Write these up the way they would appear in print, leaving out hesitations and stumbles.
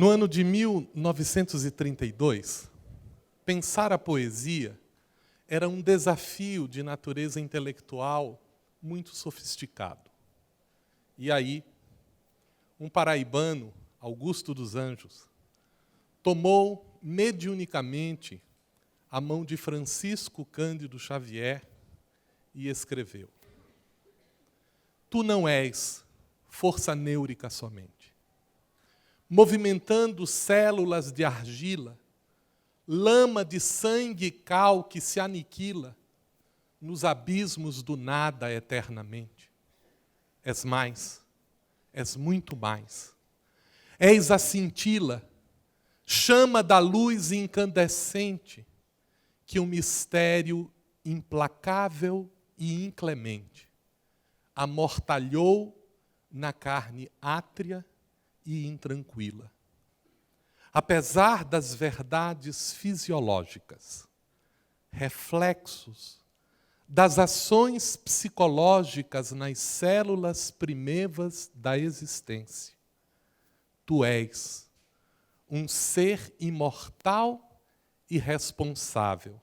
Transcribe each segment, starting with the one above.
No ano de 1932, pensar a poesia era um desafio de natureza intelectual muito sofisticado. E aí, um paraibano, Augusto dos Anjos, tomou mediunicamente a mão de Francisco Cândido Xavier e escreveu: Tu não és força nêurica somente, movimentando células de argila, lama de sangue e cal que se aniquila nos abismos do nada eternamente. És mais, és muito mais. És a cintila, chama da luz incandescente, que um mistério implacável e inclemente amortalhou na carne átria e intranquila. Apesar das verdades fisiológicas, reflexos das ações psicológicas nas células primevas da existência, tu és um ser imortal e responsável,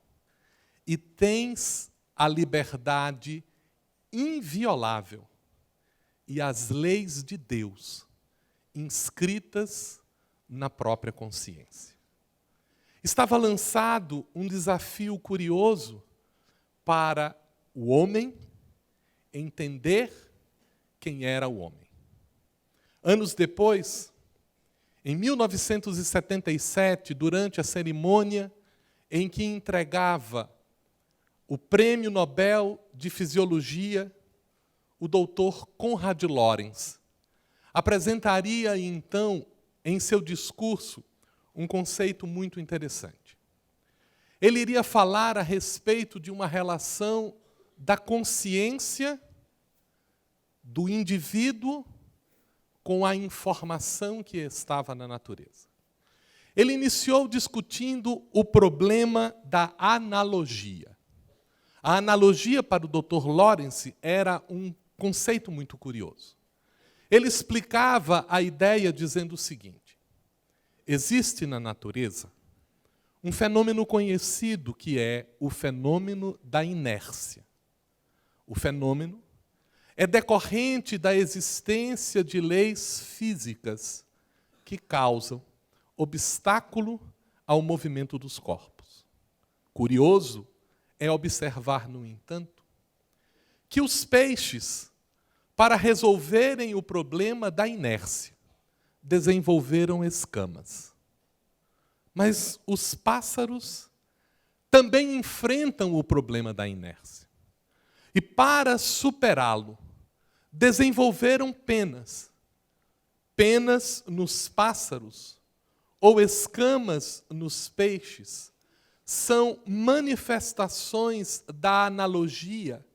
e tens a liberdade inviolável e as leis de Deus inscritas na própria consciência. Estava lançado um desafio curioso para o homem entender quem era o homem. Anos depois, em 1977, durante a cerimônia em que entregava o Prêmio Nobel de Fisiologia, o Dr. Konrad Lorenz apresentaria, então, em seu discurso, um conceito muito interessante. Ele iria falar a respeito de uma relação da consciência do indivíduo com a informação que estava na natureza. Ele iniciou discutindo o problema da analogia. A analogia para o Dr. Lorenz era um conceito muito curioso. Ele explicava a ideia dizendo o seguinte: existe na natureza um fenômeno conhecido que é o fenômeno da inércia. O fenômeno é decorrente da existência de leis físicas que causam obstáculo ao movimento dos corpos. Curioso é observar, no entanto, que os peixes, para resolverem o problema da inércia, desenvolveram escamas. Mas os pássaros também enfrentam o problema da inércia. E para superá-lo, desenvolveram penas. Penas nos pássaros ou escamas nos peixes são manifestações da analogia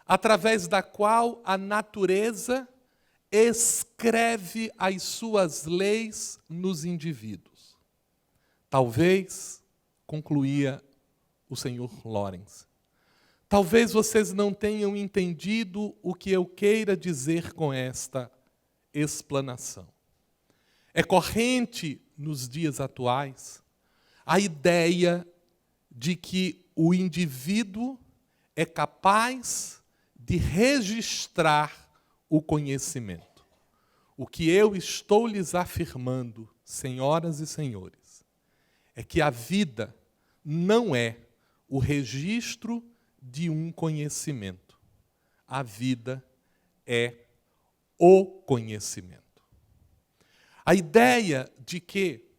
através da qual a natureza escreve as suas leis nos indivíduos. Talvez, concluía o senhor Lorenz, talvez vocês não tenham entendido o que eu queira dizer com esta explanação. É corrente nos dias atuais a ideia de que o indivíduo é capaz de registrar o conhecimento. O que eu estou lhes afirmando, senhoras e senhores, é que a vida não é o registro de um conhecimento. A vida é o conhecimento. A ideia de que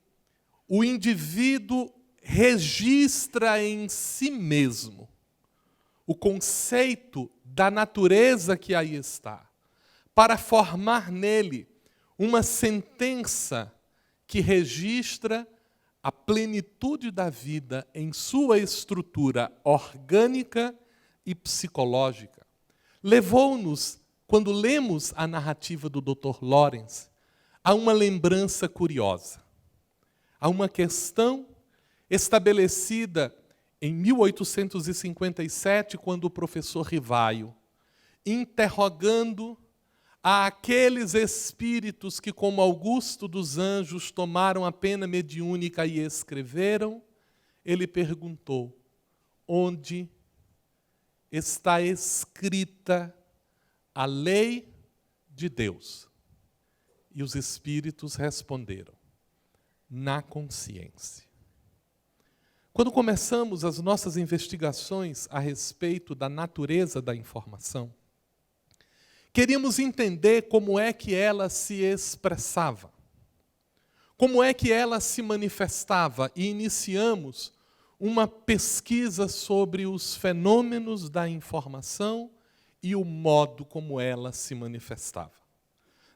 o indivíduo registra em si mesmo o conceito da natureza que aí está, para formar nele uma sentença que registra a plenitude da vida em sua estrutura orgânica e psicológica. Levou-nos, quando lemos a narrativa do Dr. Lorenz, a uma lembrança curiosa, a uma questão estabelecida em 1857, quando o professor Rivaio, interrogando àqueles espíritos que, como Augusto dos Anjos, tomaram a pena mediúnica e escreveram, ele perguntou: onde está escrita a lei de Deus? E os espíritos responderam: na consciência. Quando começamos as nossas investigações a respeito da natureza da informação, queríamos entender como é que ela se expressava, como é que ela se manifestava, e iniciamos uma pesquisa sobre os fenômenos da informação e o modo como ela se manifestava.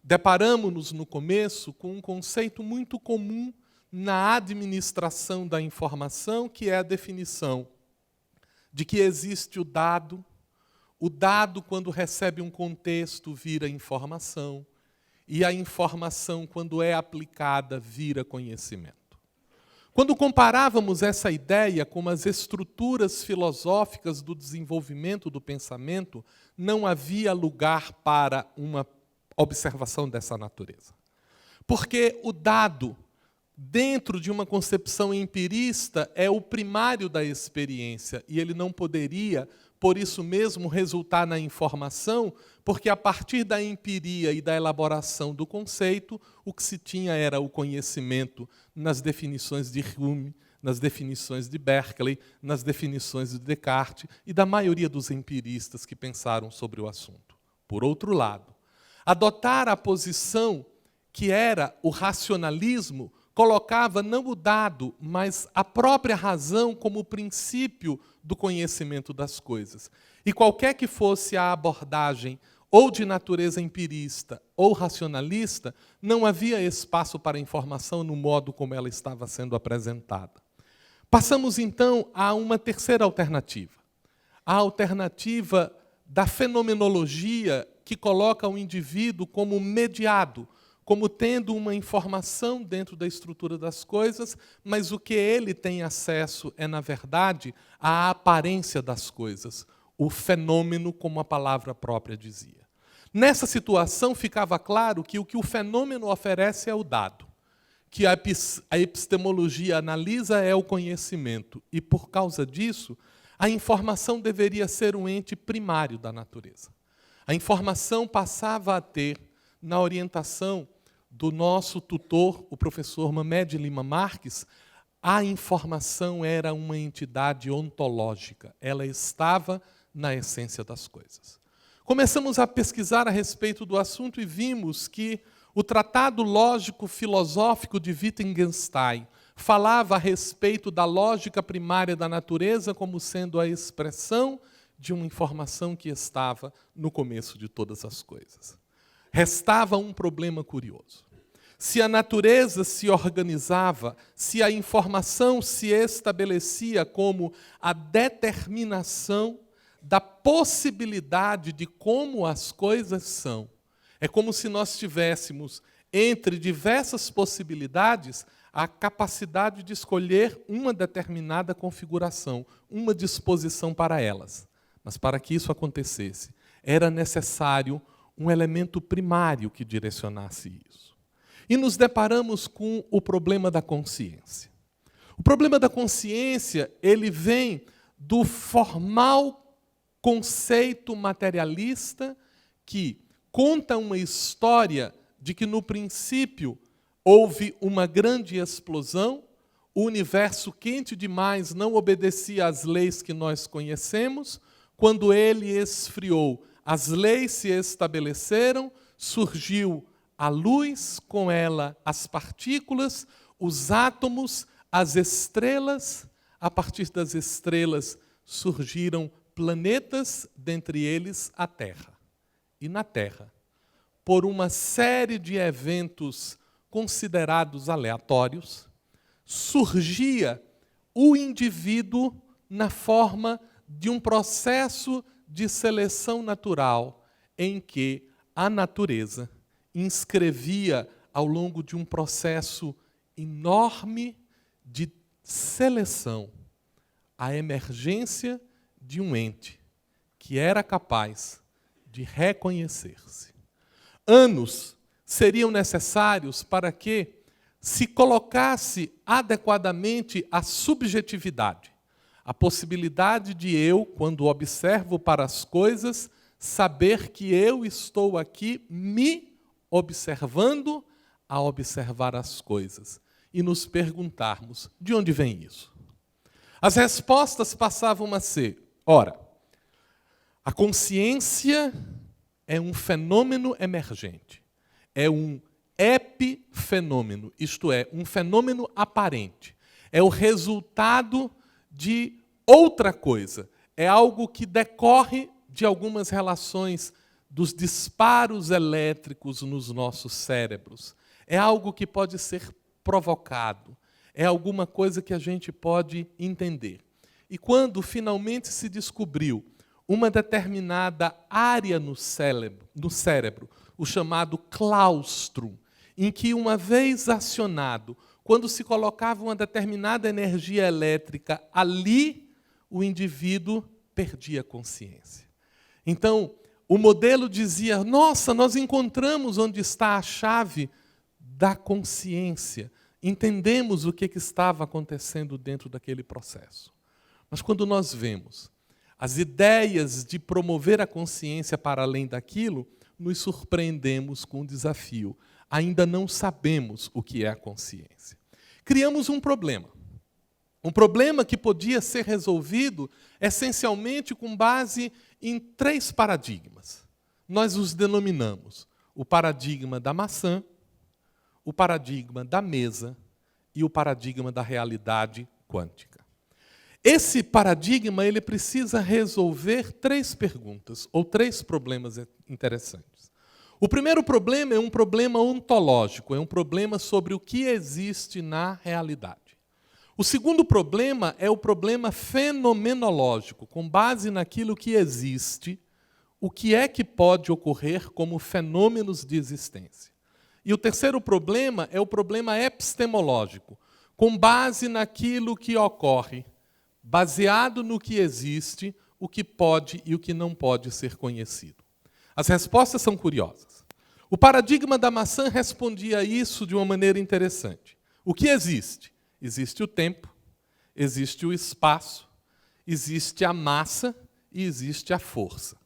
Deparamos-nos no começo com um conceito muito comum na administração da informação, que é a definição de que existe o dado, quando recebe um contexto, vira informação, e a informação, quando é aplicada, vira conhecimento. Quando comparávamos essa ideia com as estruturas filosóficas do desenvolvimento do pensamento, não havia lugar para uma observação dessa natureza. Porque o dado, dentro de uma concepção empirista, é o primário da experiência, e ele não poderia, por isso mesmo, resultar na informação, porque a partir da empiria e da elaboração do conceito, o que se tinha era o conhecimento nas definições de Hume, nas definições de Berkeley, nas definições de Descartes e da maioria dos empiristas que pensaram sobre o assunto. Por outro lado, adotar a posição que era o racionalismo colocava não o dado, mas a própria razão como princípio do conhecimento das coisas. E qualquer que fosse a abordagem, ou de natureza empirista ou racionalista, não havia espaço para informação no modo como ela estava sendo apresentada. Passamos, então, a uma terceira alternativa. A alternativa da fenomenologia, que coloca o indivíduo como mediado, como tendo uma informação dentro da estrutura das coisas, mas o que ele tem acesso é, na verdade, a aparência das coisas, o fenômeno, como a palavra própria dizia. Nessa situação, ficava claro que o fenômeno oferece é o dado, que a epistemologia analisa é o conhecimento, e, por causa disso, a informação deveria ser um ente primário da natureza. A informação passava a ter, na orientação do nosso tutor, o professor Mamed Lima Marques, a informação era uma entidade ontológica, ela estava na essência das coisas. Começamos a pesquisar a respeito do assunto e vimos que o Tratado Lógico-Filosófico de Wittgenstein falava a respeito da lógica primária da natureza como sendo a expressão de uma informação que estava no começo de todas as coisas. Restava um problema curioso. Se a natureza se organizava, se a informação se estabelecia como a determinação da possibilidade de como as coisas são, é como se nós tivéssemos, entre diversas possibilidades, a capacidade de escolher uma determinada configuração, uma disposição para elas. Mas para que isso acontecesse, era necessário um elemento primário que direcionasse isso. E nos deparamos com o problema da consciência. O problema da consciência, ele vem do formal conceito materialista que conta uma história de que, no princípio, houve uma grande explosão, o universo quente demais não obedecia às leis que nós conhecemos, quando ele esfriou, as leis se estabeleceram, surgiu a luz, com ela as partículas, os átomos, as estrelas, a partir das estrelas surgiram planetas, dentre eles a Terra. E na Terra, por uma série de eventos considerados aleatórios, surgia o indivíduo na forma de um processo de seleção natural em que a natureza inscrevia, ao longo de um processo enorme de seleção, a emergência de um ente que era capaz de reconhecer-se. anos seriam necessários para que se colocasse adequadamente a subjetividade, a possibilidade de eu, quando observo para as coisas, saber que eu estou aqui me observando a observar as coisas e nos perguntarmos, de onde vem isso? As respostas passavam a ser, ora, a consciência é um fenômeno emergente, é um epifenômeno, isto é, um fenômeno aparente. É o resultado de outra coisa. É algo que decorre de algumas relações dos disparos elétricos nos nossos cérebros. É algo que pode ser provocado. É alguma coisa que a gente pode entender. E quando finalmente se descobriu uma determinada área no cérebro, o chamado claustro, em que, uma vez acionado, quando se colocava uma determinada energia elétrica ali, o indivíduo perdia a consciência. Então, o modelo dizia, nossa, nós encontramos onde está a chave da consciência. Entendemos o que estava acontecendo dentro daquele processo. Mas quando nós vemos as ideias de promover a consciência para além daquilo, nos surpreendemos com o desafio. Ainda não sabemos o que é a consciência. Criamos um problema. Um problema que podia ser resolvido essencialmente com base em 3 paradigmas. Nós os denominamos o paradigma da maçã, o paradigma da mesa e o paradigma da realidade quântica. Esse paradigma ele precisa resolver 3 perguntas, ou 3 problemas interessantes. O primeiro problema é um problema ontológico, é um problema sobre o que existe na realidade. O segundo problema é o problema fenomenológico, com base naquilo que existe, o que é que pode ocorrer como fenômenos de existência. E o terceiro problema é o problema epistemológico, com base naquilo que ocorre, baseado no que existe, o que pode e o que não pode ser conhecido. As respostas são curiosas. O paradigma da maçã respondia a isso de uma maneira interessante. O que existe? Existe o tempo, existe o espaço, existe a massa e existe a força.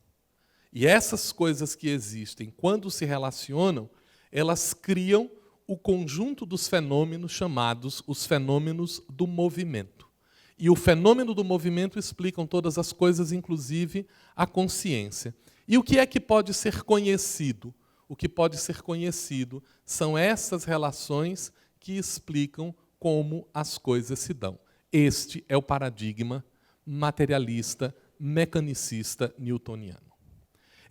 E essas coisas que existem, quando se relacionam, elas criam o conjunto dos fenômenos chamados os fenômenos do movimento. E o fenômeno do movimento explicam todas as coisas, inclusive a consciência. E o que é que pode ser conhecido? O que pode ser conhecido são essas relações que explicam como as coisas se dão. Este é o paradigma materialista, mecanicista, newtoniano.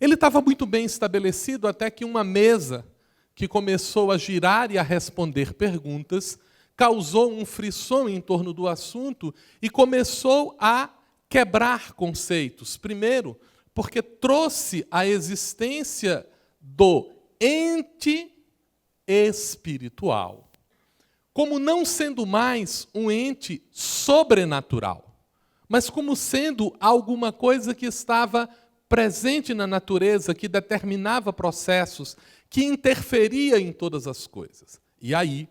Ele estava muito bem estabelecido até que uma mesa que começou a girar e a responder perguntas causou um frisson em torno do assunto e começou a quebrar conceitos. Primeiro, porque trouxe a existência do ente espiritual como não sendo mais um ente sobrenatural, mas como sendo alguma coisa que estava presente na natureza, que determinava processos, que interferia em todas as coisas. E aí,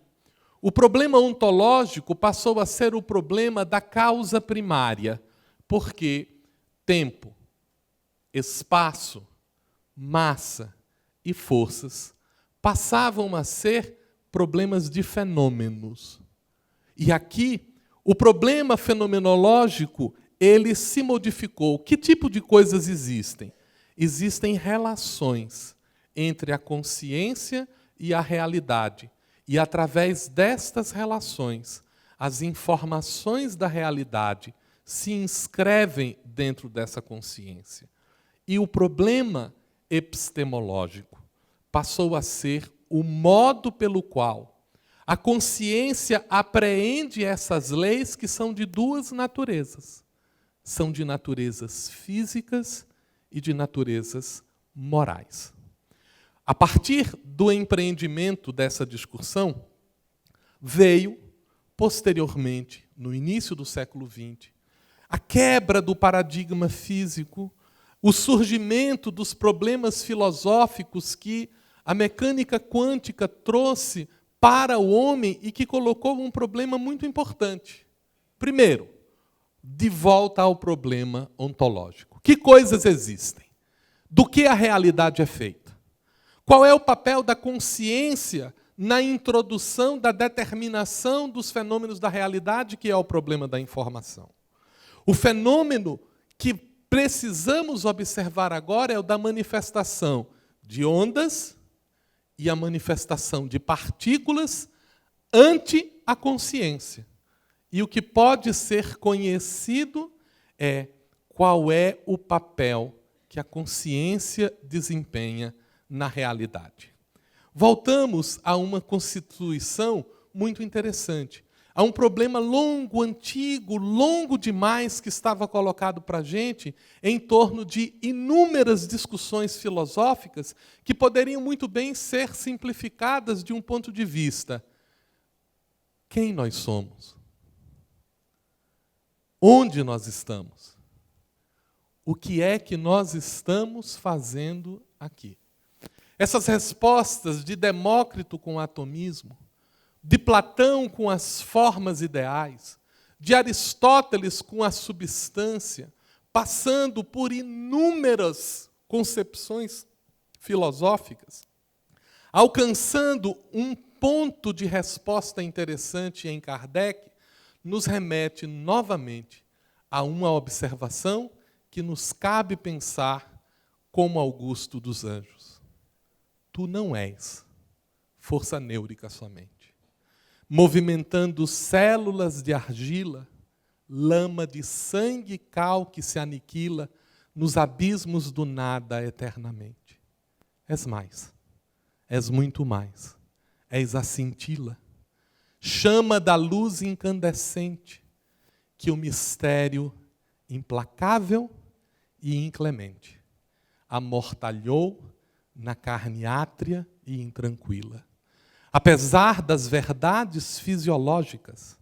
o problema ontológico passou a ser o problema da causa primária, porque tempo, espaço, massa e forças passavam a ser problemas de fenômenos. E aqui, o problema fenomenológico, ele se modificou. Que tipo de coisas existem? Existem relações entre a consciência e a realidade. E através destas relações, as informações da realidade se inscrevem dentro dessa consciência. E o problema epistemológico passou a ser o modo pelo qual a consciência apreende essas leis que são de 2 naturezas. São de naturezas físicas e de naturezas morais. A partir do empreendimento dessa discussão, veio, posteriormente, no início do século XX, a quebra do paradigma físico, o surgimento dos problemas filosóficos que a mecânica quântica trouxe para o homem e que colocou um problema muito importante. Primeiro, de volta ao problema ontológico. Que coisas existem? Do que a realidade é feita? Qual é o papel da consciência na introdução da determinação dos fenômenos da realidade, que é o problema da informação? O fenômeno que precisamos observar agora é o da manifestação de ondas e a manifestação de partículas ante a consciência. E o que pode ser conhecido é qual é o papel que a consciência desempenha na realidade. Voltamos a uma constituição muito interessante. Há um problema longo, antigo, longo demais que estava colocado para a gente em torno de inúmeras discussões filosóficas que poderiam muito bem ser simplificadas de um ponto de vista. Quem nós somos? Onde nós estamos? O que é que nós estamos fazendo aqui? Essas respostas de Demócrito com o atomismo, de Platão com as formas ideais, de Aristóteles com a substância, passando por inúmeras concepções filosóficas, alcançando um ponto de resposta interessante em Kardec, nos remete novamente a uma observação que nos cabe pensar como Augusto dos Anjos. Tu não és força nêurica somente, movimentando células de argila, lama de sangue e cal que se aniquila nos abismos do nada eternamente. És mais, és muito mais, és a cintila, chama da luz incandescente, que o mistério implacável e inclemente amortalhou na carne átria e intranquila. Apesar das verdades fisiológicas,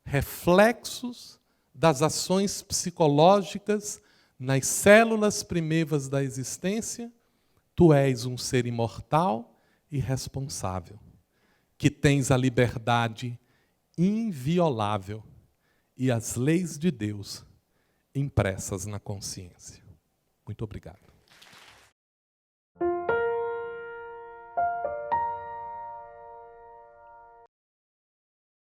reflexos das ações psicológicas nas células primeiras da existência, tu és um ser imortal e responsável, que tens a liberdade inviolável e as leis de Deus impressas na consciência. Muito obrigado.